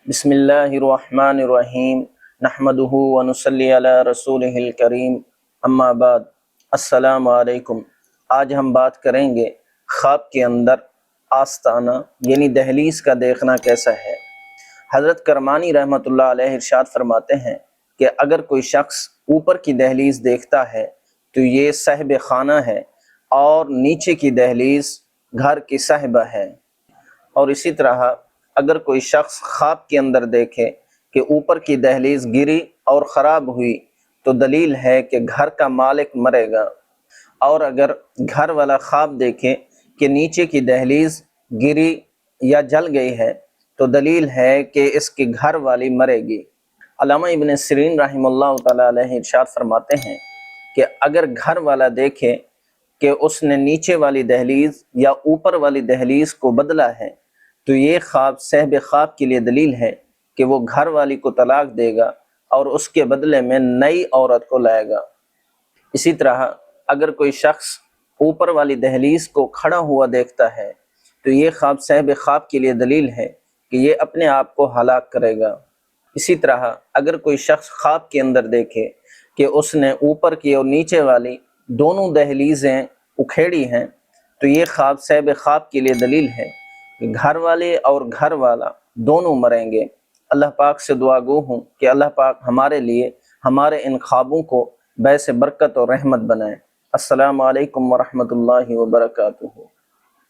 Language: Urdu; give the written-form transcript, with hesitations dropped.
بسم اللہ الرحمن الرحیم نحمدہ ونصلی علی رسولہ الکریم اما بعد السلام علیکم۔ آج ہم بات کریں گے خواب کے اندر آستانہ یعنی دہلیز کا دیکھنا کیسا ہے۔ حضرت کرمانی رحمۃ اللہ علیہ ارشاد فرماتے ہیں کہ اگر کوئی شخص اوپر کی دہلیز دیکھتا ہے تو یہ صاحب خانہ ہے اور نیچے کی دہلیز گھر کی صاحبہ ہے۔ اور اسی طرح اگر کوئی شخص خواب کے اندر دیکھے کہ اوپر کی دہلیز گری اور خراب ہوئی تو دلیل ہے کہ گھر کا مالک مرے گا، اور اگر گھر والا خواب دیکھے کہ نیچے کی دہلیز گری یا جل گئی ہے تو دلیل ہے کہ اس کی گھر والی مرے گی۔ علامہ ابن سیرین رحمہ اللہ تعالیٰ علیہ ارشاد فرماتے ہیں کہ اگر گھر والا دیکھے کہ اس نے نیچے والی دہلیز یا اوپر والی دہلیز کو بدلا ہے تو یہ خواب صاحب خواب کے لیے دلیل ہے کہ وہ گھر والی کو طلاق دے گا اور اس کے بدلے میں نئی عورت کو لائے گا۔ اسی طرح اگر کوئی شخص اوپر والی دہلیز کو کھڑا ہوا دیکھتا ہے تو یہ خواب صاحب خواب کے لیے دلیل ہے کہ یہ اپنے آپ کو ہلاک کرے گا۔ اسی طرح اگر کوئی شخص خواب کے اندر دیکھے کہ اس نے اوپر کی اور نیچے والی دونوں دہلیزیں اکھیڑی ہیں تو یہ خواب صاحب خواب کے لیے دلیل ہے کہ گھر والے اور گھر والا دونوں مریں گے۔ اللہ پاک سے دعا گو ہوں کہ اللہ پاک ہمارے لیے ہمارے ان خوابوں کو باعث برکت اور رحمت بنائے۔ السلام علیکم ورحمۃ اللہ وبرکاتہ۔